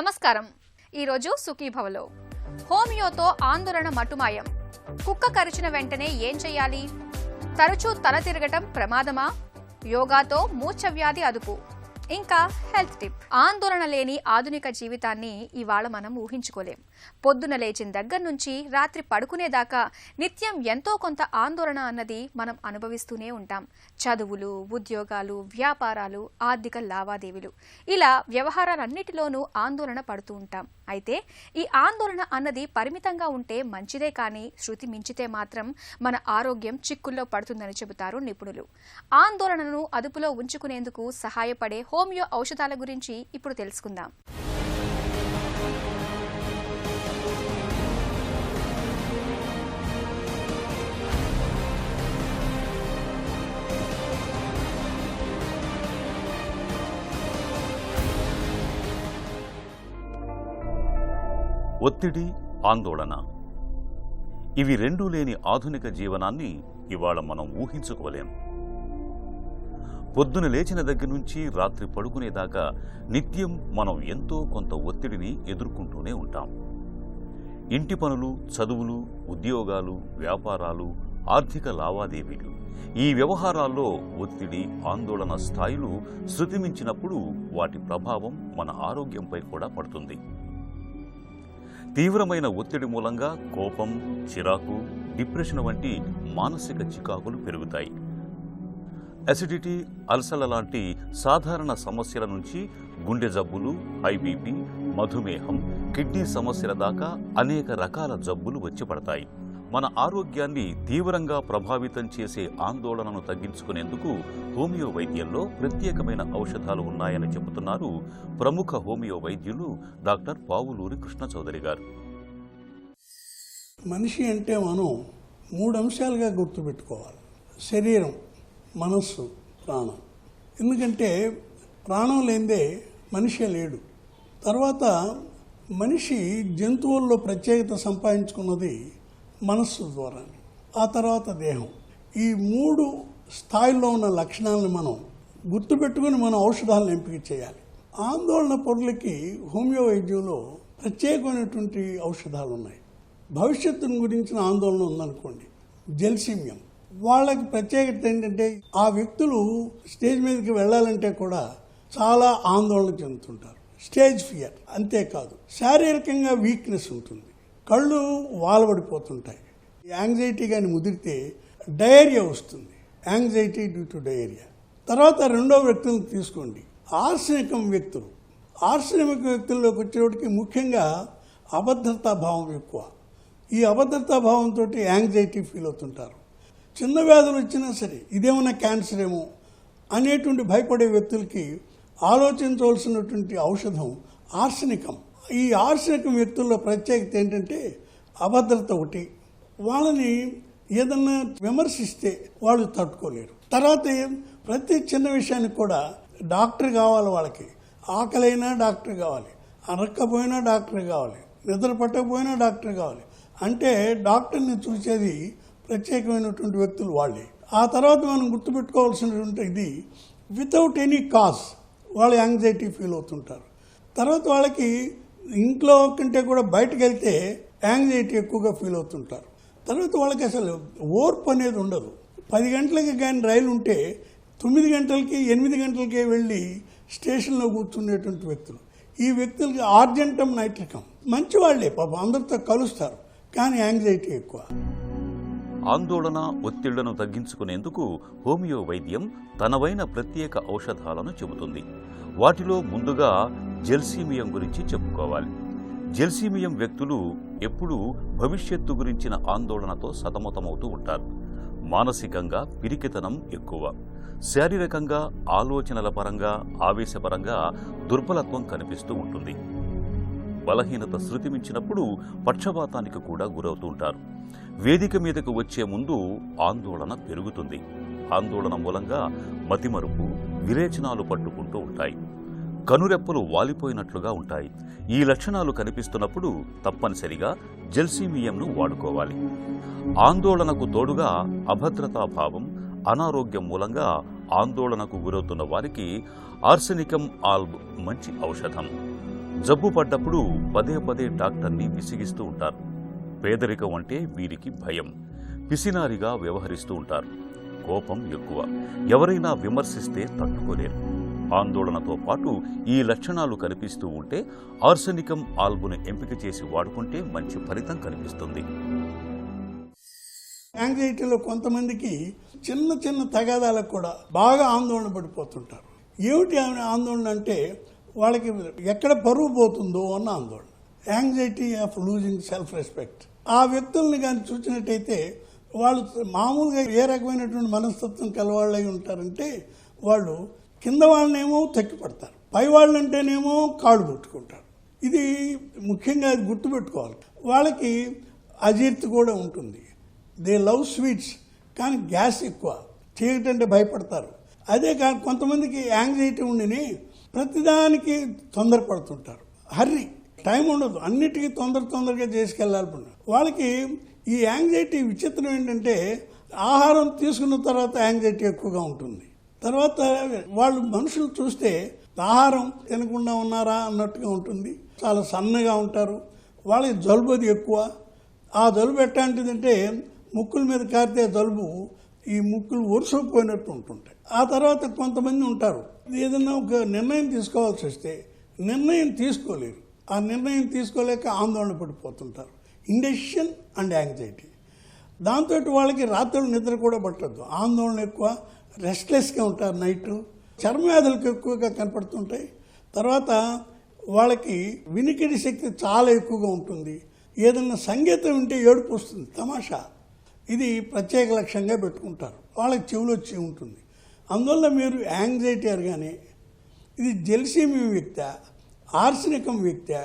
నమస్కారం. ఈరోజు సుఖీభవలో హోమియోతో ఆందోళన మటుమాయం. కుక్క కరిచిన వెంటనే ఏం చెయ్యాలి? తరచూ తల తిరగటం ప్రమాదమా? యోగాతో మూర్ఛ వ్యాధి అదుపు. ఇంకా హెల్త్ టిప్. ఆందోళన లేని ఆధునిక జీవితాన్ని ఇవాళ మనం ఊహించుకోలేం. పొద్దున లేచిన దగ్గర నుంచి రాత్రి పడుకునేదాకా నిత్యం ఎంతో కొంత ఆందోళన అన్నది మనం అనుభవిస్తూనే ఉంటాం. చదువులు, ఉద్యోగాలు, వ్యాపారాలు, ఆర్థిక లావాదేవీలు, ఇలా వ్యవహారాలన్నిటిలోనూ ఆందోళన పడుతూ ఉంటాం. అయితే ఈ ఆందోళన అన్నది పరిమితంగా ఉంటే మంచిదే, కానీ శృతి మించితే మాత్రం మన ఆరోగ్యం చిక్కుల్లో పడుతుందని చెబుతారు నిపుణులు. ఆందోళనను అదుపులో ఉంచుకునేందుకు సహాయపడే హోమియో ఔషధాల గురించి ఇప్పుడు తెలుసుకుందాం. ఒత్తిడి, ఆందోళన, ఇవి రెండూ లేని ఆధునిక జీవనాన్ని ఇవాళ మనం ఊహించుకోలేం. పొద్దున లేచిన దగ్గర నుంచి రాత్రి పడుకునేదాకా నిత్యం మనం ఎంతో కొంత ఒత్తిడిని ఎదుర్కొంటూనే ఉంటాం. ఇంటి పనులు, చదువులు, ఉద్యోగాలు, వ్యాపారాలు, ఆర్థిక లావాదేవీలు, ఈ వ్యవహారాల్లో ఒత్తిడి, ఆందోళన స్థాయిలు శృతిమించినప్పుడు వాటి ప్రభావం మన ఆరోగ్యంపై కూడా పడుతుంది. తీవ్రమైన ఒత్తిడి మూలంగా కోపం, చిరాకు, డిప్రెషన్ వంటి మానసిక చికాకులు పెరుగుతాయి. అసిడిటీ, అల్సర్ల లాంటి సాధారణ సమస్యల నుంచి గుండె జబ్బులు, హై బీపీ, మధుమేహం, కిడ్నీ సమస్యల దాకా అనేక రకాల జబ్బులు వచ్చి పడతాయి. మన ఆరోగ్యాన్ని తీవ్రంగా ప్రభావితం చేసే ఆందోళనను తగ్గించుకునేందుకు హోమియో వైద్యంలో ప్రత్యేకమైన ఔషధాలు ఉన్నాయని చెబుతున్నారు ప్రముఖ హోమియో వైద్యులు డాక్టర్ పావులూరి కృష్ణ చౌదరి గారు. మనిషి అంటే మనం 3 అంశాలుగా గుర్తుపెట్టుకోవాలి: శరీరం, మనస్సు, ప్రాణం. ఎందుకంటే ప్రాణం లేనిదే మనిషే లేడు. తర్వాత మనిషి జంతువుల్లో ప్రత్యేకత సంపాదించుకున్నది మనస్సు ద్వారా, ఆ తర్వాత దేహం. ఈ 3 స్థాయిల్లో ఉన్న లక్షణాలను మనం గుర్తుపెట్టుకుని మన ఔషధాలను ఎంపిక చేయాలి. ఆందోళన పొరులకి హోమియో వైద్యంలో ప్రత్యేకమైనటువంటి ఔషధాలు ఉన్నాయి. భవిష్యత్తును గురించిన ఆందోళన ఉందనుకోండి, జెల్సీమియం, వాళ్ళకి ప్రత్యేకత ఏంటంటే ఆ వ్యక్తులు స్టేజ్ మీదకి వెళ్ళాలంటే కూడా చాలా ఆందోళన చెందుతుంటారు. Stage fear. అంతేకాదు, శారీరకంగా వీక్నెస్ ఉంటుంది, కళ్ళు వాలబడిపోతుంటాయి. యాంగ్జైటీ కానీ ముదిరితే డయేరియా వస్తుంది, యాంగ్జైటీ డ్యూ టు డయేరియా. తర్వాత రెండో వ్యక్తులను తీసుకోండి, ఆర్సనికం వ్యక్తులు. ఆర్సనిక వ్యక్తుల్లోకి వచ్చేటికి ముఖ్యంగా అభద్రతా భావం ఎక్కువ. ఈ అభద్రతా భావంతో యాంగ్జైటీ ఫీల్ అవుతుంటారు. చిన్న వ్యాధులు వచ్చినా సరే ఇదేమన్నా క్యాన్సర్ ఏమో అనేటువంటి భయపడే వ్యక్తులకి ఆలోచించవలసినటువంటి ఔషధం ఆర్సనికం. ఈ ఆర్సనికం వ్యక్తుల్లో ప్రత్యేకత ఏంటంటే అభద్రత ఒకటి. వాళ్ళని ఏదన్నా విమర్శిస్తే వాళ్ళు తట్టుకోలేరు. తర్వాత ప్రతి చిన్న విషయానికి కూడా డాక్టర్ కావాలి. వాళ్ళకి ఆకలైనా డాక్టర్ కావాలి, అరక్కపోయినా డాక్టర్ కావాలి, నిద్ర పట్టకపోయినా డాక్టర్ కావాలి. అంటే డాక్టర్ని చూసేది ప్రత్యేకమైనటువంటి వ్యక్తులు వాళ్ళే. ఆ తర్వాత మనం గుర్తుపెట్టుకోవాల్సినటువంటి ఇది, వితౌట్ ఎనీ కాజ్ వాళ్ళు యాంగ్జైటీ ఫీల్ అవుతుంటారు. తర్వాత వాళ్ళకి ఇంట్లో కంటే కూడా బయటకు వెళ్తే యాంగ్జైటీ ఎక్కువగా ఫీల్ అవుతుంటారు. తర్వాత వాళ్ళకి అసలు ఓర్పు అనేది ఉండదు. 10 గంటలకి కానీ రైలు ఉంటే 9 గంటలకి 8 గంటలకే వెళ్ళి స్టేషన్లో కూర్చునేటువంటి వ్యక్తులు. ఈ వ్యక్తులకి ఆర్జెంటమ్ నైట్రికం. మంచి వాళ్లే, పాపం అందరితో కలుస్తారు, కానీ యాంగ్జైటీ ఎక్కువ. ఆందోళన, ఒత్తిళ్లను తగ్గించుకునేందుకు హోమియో వైద్యం తనవైన ప్రత్యేక ఔషధాలను చెబుతుంది. వాటిలో ముందుగా జెల్సీమియం గురించి చెప్పుకోవాలి. జెల్సీమియం వ్యక్తులు ఎప్పుడూ భవిష్యత్తు గురించిన ఆందోళనతో సతమతమవుతూ ఉంటారు. మానసికంగా పిరికితనం ఎక్కువ, శారీరకంగా ఆలోచనల పరంగా, ఆవేశపరంగా దుర్బలత్వం కనిపిస్తూ ఉంటుంది. బలహీనత శృతిమించినప్పుడు పక్షపాతానికి కూడా గురవుతూ ఉంటారు. వేదిక మీదకు వచ్చే ముందు ఆందోళన పెరుగుతుంది. ఆందోళన మూలంగా మతిమరుపు, విరేచనాలు పట్టుకుంటూ ఉంటాయి. కనురెప్పలు వాలిపోయినట్లుగా ఉంటాయి. ఈ లక్షణాలు కనిపిస్తున్నప్పుడు తప్పనిసరిగా జెల్సీమియంను వాడుకోవాలి. ఆందోళనకు తోడుగా అభద్రతా భావం, అనారోగ్యం మూలంగా ఆందోళనకు గురవుతున్న వారికి ఆర్సెనికం ఆల్బ్ మంచి ఔషధం. జబ్బు పడ్డప్పుడు పదే పదే డాక్టర్ని విసిగిస్తూ ఉంటారు. పేదరికం అంటే వీరికి భయం. పిసినారిగా వ్యవహరిస్తూ ఉంటారు. కోపం ఎక్కువ. ఎవరైనా విమర్శిస్తే తట్టుకోలేరు. ఆందోళనతో పాటు ఈ లక్షణాలు కనిపిస్తూ ఉంటే ఆర్సెనికం ఆల్బును ఎంపిక చేసి వాడుకుంటే మంచి ఫలితం కనిపిస్తుంది. యాంగ్జైటీలో కొంతమందికి చిన్న చిన్న తగాదాలకు కూడా బాగా ఆందోళన పడిపోతుంటారు. ఏమిటి ఆందోళన అంటే వాళ్ళకి ఎక్కడ పరువు పోతుందో అన్న ఆందోళన. Anxiety of losing self respect. ఆ వ్యక్తుల్ని కానీ చూసినట్టయితే వాళ్ళు మామూలుగా ఏ రకమైనటువంటి మనస్తత్వం కలవాళ్ళై ఉంటారంటే వాళ్ళు కింద వాళ్ళనేమో తక్కిపడతారు, పై వాళ్ళంటేనేమో కాళ్ళు కొట్టుకుంటారు. ఇది ముఖ్యంగా అది గుర్తుపెట్టుకోవాలి. వాళ్ళకి అజీర్తి కూడా ఉంటుంది. దే లవ్ స్వీట్స్, కానీ గ్యాస్ ఎక్కువ, చేయటంటే భయపడతారు. అదే కాదు కొంతమందికి యాంగ్జైటీ ఉండిని ప్రతిదానికి తొందరపడుతుంటారు. హర్రీ, టైం ఉండదు, అన్నిటికీ తొందరగా చేసుకెళ్ళాలి. వాళ్ళకి ఈ యాంగ్జైటీ విచిత్రం ఏంటంటే ఆహారం తీసుకున్న తర్వాత యాంగ్జైటీ ఎక్కువగా ఉంటుంది. తర్వాత వాళ్ళు మనుషులు చూస్తే ఆహారం తినకుండా ఉన్నారా అన్నట్టుగా ఉంటుంది. చాలా సన్నగా ఉంటారు. వాళ్ళకి జలుబు అది ఎక్కువ. ఆ జలుబు ఎట్లాంటిదంటే ముక్కుల మీద కారితే జలుబు ఈ ముక్కులు ఒరుసపోయినట్టు ఉంటుంటాయి. ఆ తర్వాత కొంతమంది ఉంటారు, ఏదైనా ఒక నిర్ణయం తీసుకోవాల్సి వస్తే నిర్ణయం తీసుకోలేరు. ఆ నిర్ణయం తీసుకోలేక ఆందోళన పడిపోతుంటారు. Indecision and anxiety. దాంతో వాళ్ళకి రాత్రులు నిద్ర కూడా పట్టద్దు. ఆందోళన ఎక్కువ, రెస్ట్లెస్గా ఉంటారు. నైటు చర్మవ్యాధులకు ఎక్కువగా కనపడుతుంటాయి. తర్వాత వాళ్ళకి వినికిడి శక్తి చాలా ఎక్కువగా ఉంటుంది. ఏదన్నా సంగీతం వింటే ఏడుపు వస్తుంది, తమాషా. ఇది ప్రత్యేక లక్ష్యంగా పెట్టుకుంటారు. వాళ్ళకి చెవులు వచ్చి ఉంటుంది. అందువల్ల మీరు యాంగ్జైటీ అనగానే ఇది జెల్సీమియం వ్యక్తి, ఆర్సెనికం వ్యక్తి,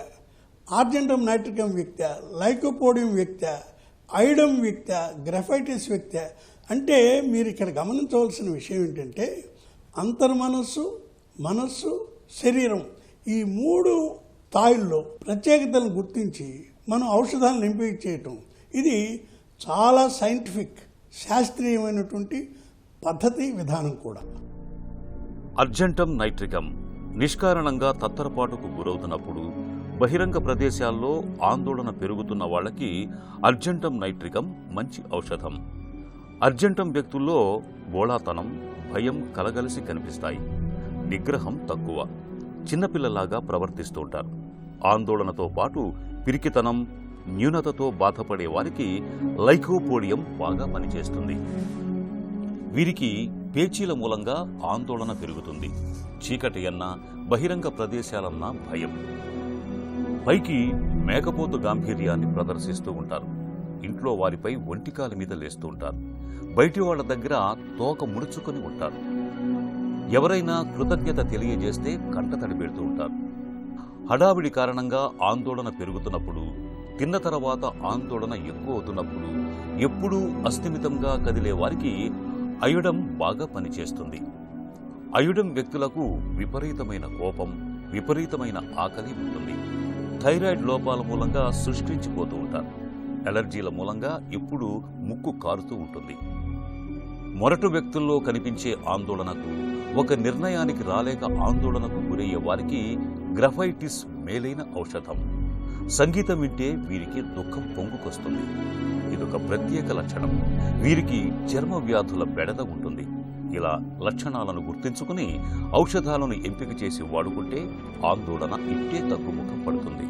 ఆర్జెంటమ్ నైట్రికం వ్యక్తి, లైకోపోడియం వ్యక్తి, ఐడమ్ వ్యక్తి, గ్రఫైటిస్ వ్యక్తి అంటే మీరు ఇక్కడ గమనించవలసిన విషయం ఏంటంటే అంతర్మనస్సు, మనస్సు, శరీరం ఈ 3 స్థాయిల్లో ప్రత్యేకతలను గుర్తించి మనం ఔషధాలను ఎంపిక చేయటం ఇది చాలా సైంటిఫిక్, శాస్త్రీయమైనటువంటి పద్ధతి, విధానం కూడా. అర్జెంటమ్ నైట్రికం నిష్కారణంగా తత్తరపాటుకు గురవుతున్నప్పుడు, బహిరంగ ప్రదేశాల్లో ఆందోళన పెరుగుతున్న వాళ్ళకి అర్జెంటమ్ నైట్రికం మంచి ఔషధం. అర్జెంటమ్ వ్యక్తుల్లో బోళాతనం, భయం కలగలిసి కనిపిస్తాయి. నిగ్రహం తక్కువ, చిన్నపిల్లలాగా ప్రవర్తిస్తూ ఉంటారు. ఆందోళనతో పాటు పిరికితనం, న్యూనతతో బాధపడే వారికి లైకోపోడియం బాగా పనిచేస్తుంది. వీరికి పేచీల మూలంగా ఆందోళన పెరుగుతుంది. చీకటి అన్నా, బహిరంగ ప్రదేశాలన్నా భయం. పైకి మేకపోతు గాంభీర్యాన్ని ప్రదర్శిస్తూ ఉంటారు. ఇంట్లో వారిపై ఒంటికాలి మీద లేస్తూ ఉంటారు. బయటి వాళ్ల దగ్గర తోక ముడుచుకొని ఉంటారు. ఎవరైనా కృతజ్ఞత తెలియజేస్తే కంటతడి పెడుతూ ఉంటారు. హడావిడి కారణంగా ఆందోళన పెరుగుతున్నప్పుడు, తిన్న తర్వాత ఆందోళన ఎక్కువ అవుతున్నప్పుడు, ఎప్పుడూ అస్థిమితంగా కదిలే వారికి అయుడం బాగా పనిచేస్తుంది. అయుడం వ్యక్తులకు విపరీతమైన కోపం, విపరీతమైన ఆకలి ఉంటుంది. థైరాయిడ్ లోపాల మూలంగా సృష్టించిపోతూ ఉంటారు. ఎలర్జీల మూలంగా ఎప్పుడూ ముక్కు కారుతూ ఉంటుంది. మొరటు వ్యక్తుల్లో కనిపించే ఆందోళనకు, ఒక నిర్ణయానికి రాలేక ఆందోళనకు గురయ్యే వారికి గ్రఫైటిస్ మేలైన ఔషధం. సంగీతం వింటే వీరికి దుఃఖం పొంగుకొస్తుంది. ఇదొక ప్రత్యేక లక్షణం. వీరికి చర్మ వ్యాధుల బెడద ఉంటుంది. ఇలా లక్షణాలను గుర్తించుకుని ఔషధాలను ఎంపిక చేసి వాడుకుంటే ఆందోళన ఇట్టే తగ్గుముఖం పడుతుంది.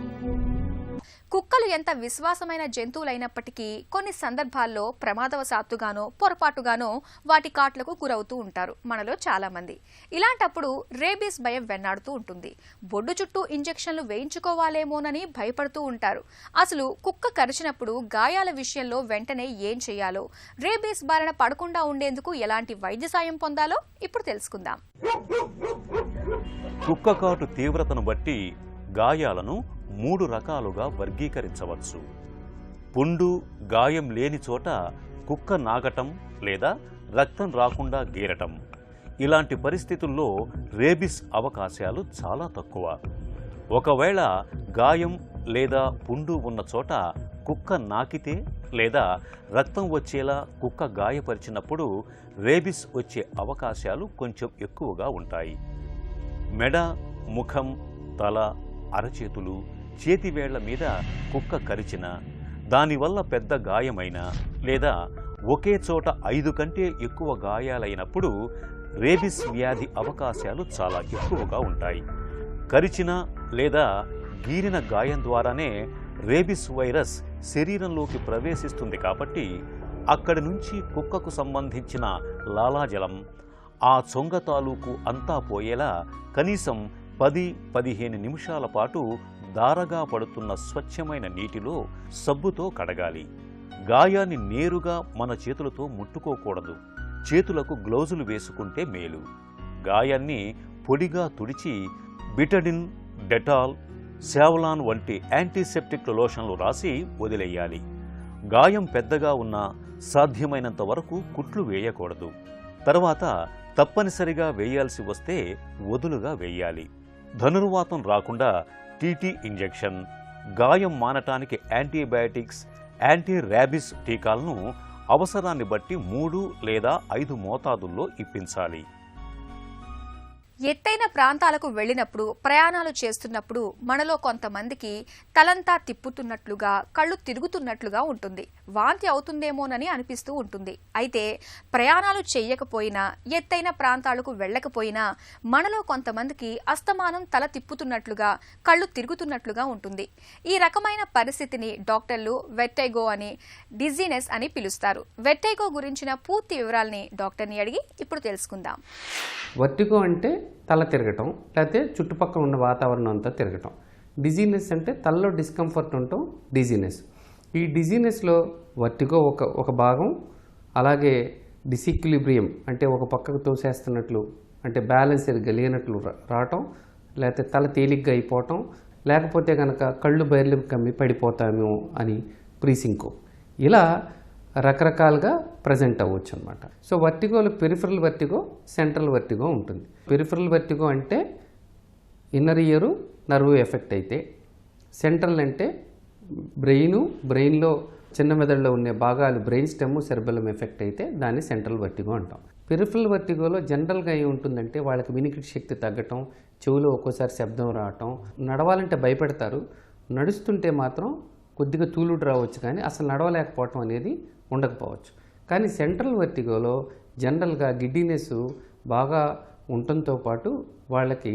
కుక్కలు ఎంత విశ్వాసమైన జంతువులైనప్పటికీ కొన్ని సందర్భాల్లో ప్రమాదవశాత్తుగానో పొరపాటుగానో వాటి కాట్లకు గురవుతూ ఉంటారు మనలో చాలా మంది. ఇలాంటప్పుడు రేబీస్ భయం వెన్నాడుతూ ఉంటుంది. బొడ్డు చుట్టూ ఇంజెక్షన్లు వేయించుకోవాలేమోనని భయపడుతూ ఉంటారు. అసలు కుక్క కరిచినప్పుడు గాయాల విషయంలో వెంటనే ఏం చేయాలో, రేబీస్ బారిన పడకుండా ఉండేందుకు ఎలాంటి వైద్య సాయం పొందాలో ఇప్పుడు తెలుసుకుందాం. కుక్క కాటు తీవ్రతను బట్టి గాయాలను 3 రకాలుగా వర్గీకరించవచ్చు. పుండు, గాయం లేని చోట కుక్క నాగటం లేదా రక్తం రాకుండా గీరటం. ఇలాంటి పరిస్థితుల్లో రేబిస్ అవకాశాలు చాలా తక్కువ. ఒకవేళ గాయం లేదా పుండు ఉన్న చోట కుక్క నాకితే లేదా రక్తం వచ్చేలా కుక్క గాయపరిచినప్పుడు రేబిస్ వచ్చే అవకాశాలు కొంచెం ఎక్కువగా ఉంటాయి. మెడ, ముఖం, తల, అరచేతులు, చేతివేళ్ల మీద కుక్క కరిచిన, దానివల్ల పెద్ద గాయమైన లేదా ఒకే చోట 5 కంటే ఎక్కువ గాయాలైనప్పుడు రేబిస్ వ్యాధి అవకాశాలు చాలా ఎక్కువగా ఉంటాయి. కరిచిన లేదా గీరిన గాయం ద్వారానే రేబిస్ వైరస్ శరీరంలోకి ప్రవేశిస్తుంది కాబట్టి అక్కడి నుంచి కుక్కకు సంబంధించిన లాలాజలం ఆ చొంగ తాలూకు అంతా పోయేలా కనీసం 10-15 నిమిషాల పాటు దారగా పడుతున్న స్వచ్ఛమైన నీటిలో సబ్బుతో కడగాలి. గాయాన్ని నేరుగా మన చేతులతో ముట్టుకోకూడదు. చేతులకు గ్లౌజులు వేసుకుంటే మేలు. గాయాన్ని పొడిగా తుడిచి బిటడిన్, డెటాల్, సావ్లాన్ వంటి యాంటీసెప్టిక్ లోషన్లు రాసి వదిలేయాలి. గాయం పెద్దగా ఉన్నా సాధ్యమైనంత వరకు కుట్లు వేయకూడదు. తర్వాత తప్పనిసరిగా వేయాల్సి వస్తే వదులుగా వేయాలి. ధనుర్వాతం రాకుండా టీటీ ఇంజెక్షన్, గాయం మానటానికి యాంటీబయాటిక్స్, యాంటీ ర్యాబిస్ టీకాలను అవసరాన్ని బట్టి 3 లేదా 5 మోతాదుల్లో ఇప్పించాలి. ఎత్తైన ప్రాంతాలకు వెళ్ళినప్పుడు, ప్రయాణాలు చేస్తున్నప్పుడు మనలో కొంతమందికి తలంతా తిప్పుతున్నట్లుగా, కళ్ళు తిరుగుతున్నట్లుగా ఉంటుంది. వాంతి అవుతుందేమోనని అనిపిస్తూ ఉంటుంది. అయితే ప్రయాణాలు చేయకపోయినా, ఎత్తైన ప్రాంతాలకు వెళ్ళకపోయినా మనలో కొంతమందికి అస్తమానం తల తిప్పుతున్నట్లుగా, కళ్ళు తిరుగుతున్నట్లుగా ఉంటుంది. ఈ రకమైన పరిస్థితిని డాక్టర్లు వెర్టిగో అని, డిజీనెస్ అని పిలుస్తారు. వెర్టిగో గురించిన పూర్తి వివరాల్ని డాక్టర్ని అడిగి ఇప్పుడు తెలుసుకుందాం. వర్టిగో అంటే తల తిరగటం, లేకపోతే చుట్టుపక్కల ఉన్న వాతావరణం అంతా తిరగటం. డిజీనెస్ అంటే తలలో డిస్కంఫర్ట్ ఉండటం డిజీనెస్. ఈ డిజీనెస్లో వర్టిగో ఒక భాగం, అలాగే డిసిక్విలిబ్రియం అంటే ఒక పక్కకు తోసేస్తున్నట్లు, అంటే బ్యాలెన్స్ లేనట్లు రావటం, లేకపోతే తల తేలిగ్గా అయిపోవటం, లేకపోతే కనుక కళ్ళు బయర్లు కమ్మి పడిపోతాము అని ప్రీసింకో, ఇలా రకరకాలుగా ప్రజెంట్ అవ్వచ్చు అనమాట. సో వర్టిగోలో పెరిఫరల్ వర్టిగో, సెంట్రల్ వర్టిగో ఉంటుంది. పెరిఫరల్ వర్టిగో అంటే ఇన్నర్ ఇయరు నర్వ్ ఎఫెక్ట్ అయితే, సెంట్రల్ అంటే బ్రెయిన్లో చిన్న మెదడులో ఉండే భాగాలు బ్రెయిన్ స్టెమ్, సెరెబెల్లమ్ ఎఫెక్ట్ అయితే దాన్ని సెంట్రల్ వర్టిగో అంటాం. పెరిఫరల్ వర్టిగోలో జనరల్గా ఏమి ఉంటుందంటే వాళ్ళకి వినికిడి శక్తి తగ్గటం, చెవులో ఒక్కోసారి శబ్దం రావటం, నడవాలంటే భయపడతారు, నడుస్తుంటే మాత్రం కొద్దిగా తూలుడు రావచ్చు, కానీ అసలు నడవలేకపోవటం అనేది ఉండకపోవచ్చు. కానీ సెంట్రల్ వర్టిగోలో జనరల్గా గిడ్డినెస్ బాగా ఉండటంతో పాటు వాళ్ళకి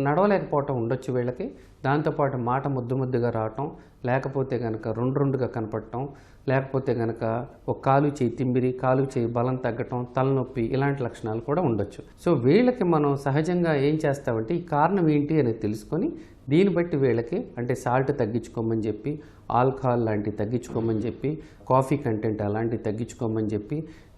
నడవలేకపోవటం ఉండొచ్చు వీళ్ళకి. దాంతోపాటు మాట ముద్దుగా రావటం, లేకపోతే కనుక రెండుగా కనపడటం, లేకపోతే కనుక ఒక కాలు చేయి తిమ్మిరి, కాలు చేయి బలం తగ్గటం, తలనొప్పి, ఇలాంటి లక్షణాలు కూడా ఉండొచ్చు. సో వీళ్ళకి మనం సహజంగా ఏం చేస్తామంటే ఈ కారణం ఏంటి అనేది తెలుసుకొని దీన్ని బట్టి వీళ్ళకి అంటే సాల్ట్ తగ్గించుకోమని చెప్పి, ఆల్కహాల్ లాంటివి తగ్గించుకోమని చెప్పి, కాఫీ కంటెంట్ అలాంటివి తగ్గించుకోమని చెప్పి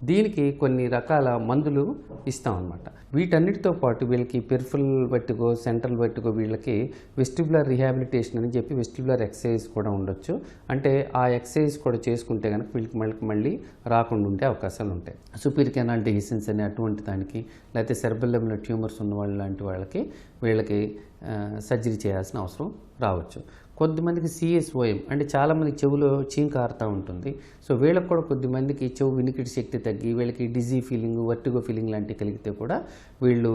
దీనికి కొన్ని రకాల మందులు ఇస్తాం అన్నమాట. వీటన్నిటితో పాటు వీళ్ళకి పెరిఫరల్ వర్టిగో, సెంట్రల్ వర్టిగో వీళ్ళకి వెస్టిబులర్ రిహాబిలిటేషన్ అని చెప్పి వెస్టిబులర్ ఎక్సర్సైజ్ కూడా ఉండొచ్చు. అంటే ఆ ఎక్సర్సైజ్ కూడా చేసుకుంటే కనుక వీళ్ళకి మళ్ళీ రాకుండా ఉండే అవకాశాలు ఉంటాయి. సుపీరియర్ కెనాల్ డెహిసెన్స్ అనే అటువంటి దానికి, లేకపోతే సెరెబెల్లమ్లో ట్యూమర్స్ ఉన్న వాళ్ళు లాంటి వాళ్ళకి వీళ్ళకి సర్జరీ చేయాల్సిన అవసరం రావచ్చు. కొద్దిమందికి సిఎస్ఓఎం అంటే చాలామందికి చెవులో చీంకారుతూ ఉంటుంది. సో వీళ్ళకి కూడా కొద్దిమందికి చెవు వినికిడి శక్తి తగ్గి వీళ్ళకి డిజీ ఫీలింగ్, వర్టిగో ఫీలింగ్ లాంటివి కలిగితే కూడా వీళ్ళు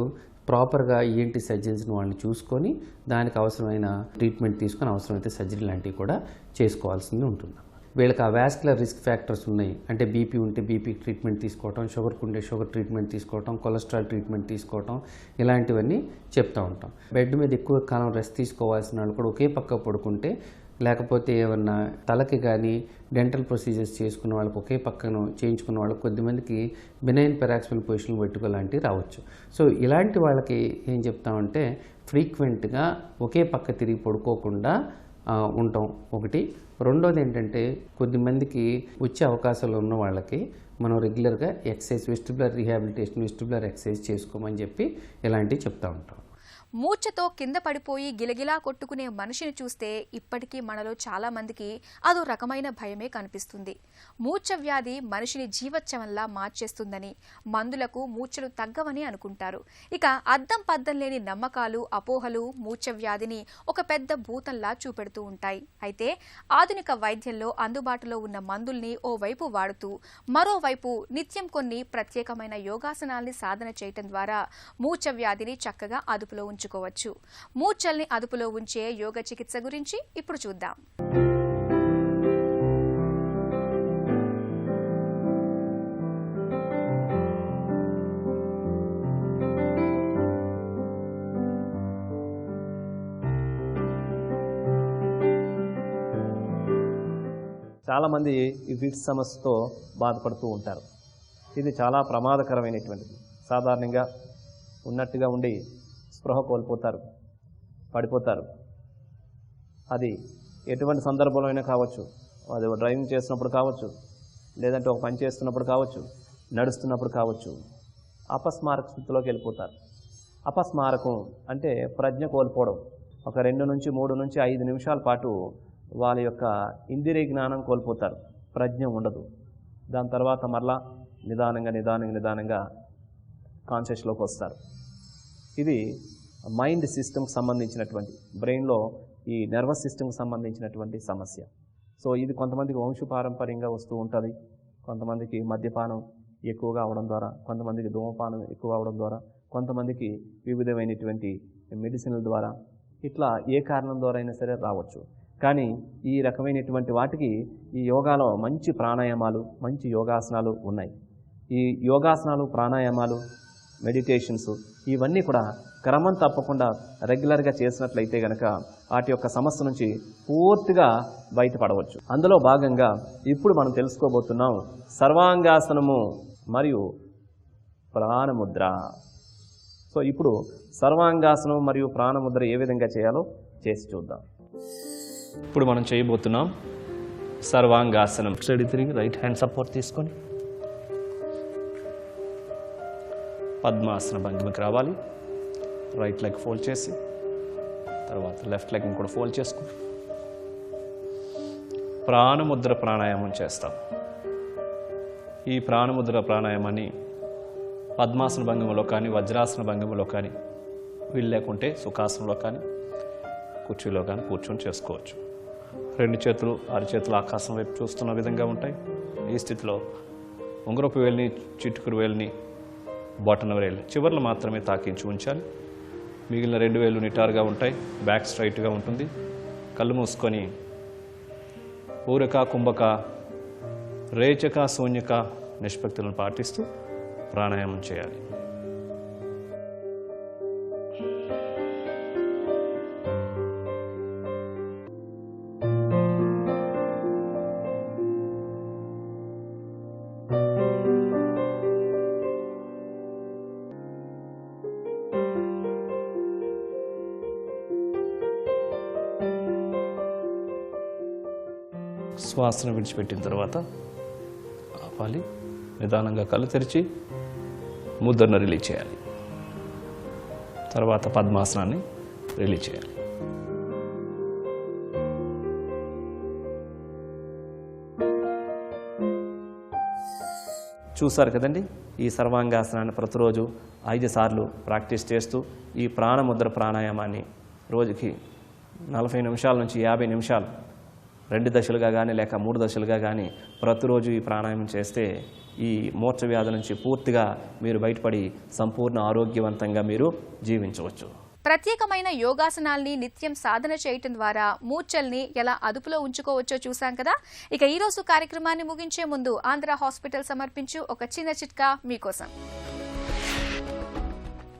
ప్రాపర్గా ఈఎన్టీ సర్జన్స్ని వాళ్ళని చూసుకొని దానికి అవసరమైన ట్రీట్మెంట్ తీసుకొని అవసరమైతే సర్జరీ లాంటివి కూడా చేసుకోవాల్సింది ఉంటుంది. వీళ్ళకి ఆ వాస్కులర్ రిస్క్ ఫ్యాక్టర్స్ ఉన్నాయి, అంటే బీపీ ఉంటే బీపీ ట్రీట్మెంట్ తీసుకోవటం, షుగర్కి ఉంటే షుగర్ ట్రీట్మెంట్ తీసుకోవటం, కొలెస్ట్రాల్ ట్రీట్మెంట్ తీసుకోవటం, ఇలాంటివన్నీ చెప్తూ ఉంటాం. బెడ్ మీద ఎక్కువ కాలం రెస్ట్ తీసుకోవాల్సిన వాళ్ళు కూడా ఒకే పక్క పడుకుంటే, లేకపోతే ఏమన్నా తలకి కానీ డెంటల్ ప్రొసీజర్స్ చేసుకున్న వాళ్ళకి ఒకే పక్కన చేయించుకున్న వాళ్ళకి కొద్దిమందికి బినైన్ పెరాక్సిమల్ పొజిషన్ వర్టిగో లాంటివి రావచ్చు. సో ఇలాంటి వాళ్ళకి ఏం చెప్తామంటే ఫ్రీక్వెంట్గా ఒకే పక్క తిరిగి పడుకోకుండా ఉంటాం ఒకటి. రెండోది ఏంటంటే కొద్దిమందికి వచ్చే అవకాశాలు ఉన్న వాళ్ళకి మనం రెగ్యులర్గా exercise, vestibular rehabilitation, vestibular exercise చేసుకోమని చెప్పి ఇలాంటివి చెప్తూ ఉంటాం. మూర్ఛతో కింద పడిపోయి గిలగిలా కొట్టుకునే మనిషిని చూస్తే ఇప్పటికీ మనలో చాలా మందికి అదో రకమైన భయమే కనిపిస్తుంది. మూర్ఛ వ్యాధి మనిషిని జీవచ్ఛవంలా మార్చేస్తుందని, మందులకు మూర్ఛలు తగ్గవని అనుకుంటారు. ఇక అద్దం పద్దం లేని నమ్మకాలు, అపోహలు మూర్ఛ వ్యాధిని ఒక పెద్ద భూతంలా చూపెడుతూ ఉంటాయి. అయితే ఆధునిక వైద్యంలో అందుబాటులో ఉన్న మందుల్ని ఓవైపు వాడుతూ మరోవైపు నిత్యం కొన్ని ప్రత్యేకమైన యోగాసనాల్ని సాధన చేయటం ద్వారా మూర్ఛ వ్యాధిని చక్కగా అదుపులో ఉంచుకోవచ్చు. ఉంచుకోవచ్చు. మూర్ఛల్ని అదుపులో ఉంచే యోగ చికిత్స గురించి ఇప్పుడు చూద్దాం. చాలామంది ఈ ఫిట్స్ సమస్యతో బాధపడుతూ ఉంటారు. ఇది చాలా ప్రమాదకరమైనటువంటిది. సాధారణంగా ఉన్నట్టుగా ఉండి స్పృహ కోల్పోతారు, పడిపోతారు. అది ఎటువంటి సందర్భంలో అయినా కావచ్చు. అది డ్రైవింగ్ చేస్తున్నప్పుడు కావచ్చు, లేదంటే ఒక పని చేస్తున్నప్పుడు కావచ్చు, నడుస్తున్నప్పుడు కావచ్చు. అపస్మారక స్థితిలోకి వెళ్ళిపోతారు. అపస్మారకం అంటే ప్రజ్ఞ కోల్పోవడం. ఒక 2 నుంచి 3 నుంచి 5 నిమిషాల పాటు వాళ్ళ యొక్క ఇంద్రియ జ్ఞానం కోల్పోతారు, ప్రజ్ఞ ఉండదు. దాని తర్వాత మరలా నిదానంగా కాన్షియస్లోకి వస్తారు. ఇది మైండ్ సిస్టమ్కి సంబంధించినటువంటి, బ్రెయిన్లో ఈ నర్వస్ సిస్టమ్కి సంబంధించినటువంటి సమస్య. సో ఇది కొంతమందికి వంశపారంపర్యంగా వస్తూ ఉంటుంది. కొంతమందికి మద్యపానం ఎక్కువగా అవడం ద్వారా, కొంతమందికి ధూమపానం ఎక్కువ అవడం ద్వారా, కొంతమందికి వివిధమైనటువంటి మెడిసిన్ల ద్వారా, ఇట్లా ఏ కారణం ద్వారా అయినా సరే రావచ్చు. కానీ ఈ రకమైనటువంటి వాటికి ఈ యోగాలో మంచి ప్రాణాయామాలు, మంచి యోగాసనాలు ఉన్నాయి. ఈ యోగాసనాలు, ప్రాణాయామాలు, మెడిటేషన్స్ ఇవన్నీ కూడా క్రమం తప్పకుండా రెగ్యులర్గా చేసినట్లయితే కనుక వాటి యొక్క సమస్య నుంచి పూర్తిగా బయటపడవచ్చు. అందులో భాగంగా ఇప్పుడు మనం తెలుసుకోబోతున్నాం సర్వాంగాసనము మరియు ప్రాణముద్ర. సో ఇప్పుడు సర్వాంగాసనం మరియు ప్రాణముద్ర ఏ విధంగా చేయాలో చేసి చూద్దాం. ఇప్పుడు మనం చేయబోతున్నాం సర్వాంగాసనం. స్టడీ తిరిగి రైట్ హ్యాండ్ సపోర్ట్ తీసుకొని పద్మాసన భంగిమకి రావాలి. రైట్ లెగ్ ఫోల్డ్ చేసి తర్వాత లెఫ్ట్ లెగ్ని కూడా ఫోల్డ్ చేసుకుని ప్రాణముద్ర ప్రాణాయామం చేస్తాం. ఈ ప్రాణముద్ర ప్రాణాయామాన్ని పద్మాసన భంగిమలో కానీ, వజ్రాసన భంగిమలో కానీ, వీలు లేకుంటే సుఖాసనంలో కానీ, కుర్చీలో కానీ కూర్చొని చేసుకోవచ్చు. 2 చేతులు అరచేతులు ఆకాశం వైపు చూస్తున్న విధంగా ఉంటాయి. ఈ స్థితిలో ఉంగరపు వేలిని, చిట్టుకురు వేలిని, బొటన వేలు చివర్లు మాత్రమే తాకించి ఉంచాలి. మిగిలిన 2 వేలు నిటారుగా ఉంటాయి. బ్యాక్ స్ట్రైట్గా ఉంటుంది. కళ్ళు మూసుకొని పూరక, కుంభక, రేచక, శూన్యక నిష్పత్తులను పాటిస్తూ ప్రాణాయామం చేయాలి. శ్వాసను విడిచిపెట్టిన తర్వాత ఆపాలి. నిదానంగా కళ్ళు తెరిచి ముద్రను రిలీజ్ చేయాలి. తర్వాత పద్మాసనాన్ని రిలీజ్ చేయాలి. చూసారు కదండి, ఈ సర్వాంగాసనాన్ని ప్రతిరోజు 5 సార్లు ప్రాక్టీస్ చేస్తూ ఈ ప్రాణముద్ర ప్రాణాయామాన్ని రోజుకి 40 నిమిషాల నుంచి 50 నిమిషాలు 2 దశలుగా కానీ లేక 3 దశలుగా కానీ ప్రతిరోజు ఈ ప్రాణాయామం చేస్తే ఈ మూర్ఛ వ్యాధి నుంచి పూర్తిగా మీరు బయటపడి సంపూర్ణ ఆరోగ్యవంతంగా మీరు జీవించవచ్చు. ప్రత్యేకమైన యోగాసనాల్ని నిత్యం సాధన చేయటం ద్వారా మూర్ఛల్ని ఎలా అదుపులో ఉంచుకోవచ్చో చూసాం కదా. ఇక ఈ రోజు కార్యక్రమాన్ని ముగించే ముందు ఆంధ్ర హాస్పిటల్ సమర్పించు ఒక చిన్న చిట్కా మీకోసం.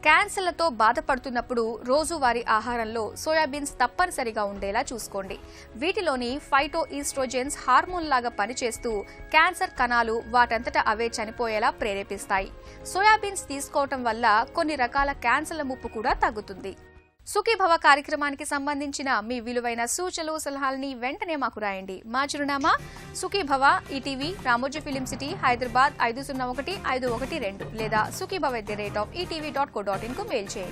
క్యాన్సర్లతో బాధపడుతున్నప్పుడు రోజువారీ ఆహారంలో సోయాబీన్స్ తప్పనిసరిగా ఉండేలా చూసుకోండి. వీటిలోని ఫైటో ఈస్ట్రోజెన్స్ హార్మోన్ లాగా పనిచేస్తూ క్యాన్సర్ కణాలు వాటంతట అవే చనిపోయేలా ప్రేరేపిస్తాయి. సోయాబీన్స్ తీసుకోవటం వల్ల కొన్ని రకాల క్యాన్సర్ల ముప్పు కూడా తగ్గుతుంది. సుఖీభవ కార్యక్రమానికి సంబంధించిన మీ విలువైన సూచనలు, సలహాలని వెంటనే మాకు రాయండి. మా చిరునామా Sukhibhava, ETV, Ramoji film city, Hyderabad 501-512 లేదా sukhibhava@etv.co.in కు మెయిల్ చేయండి.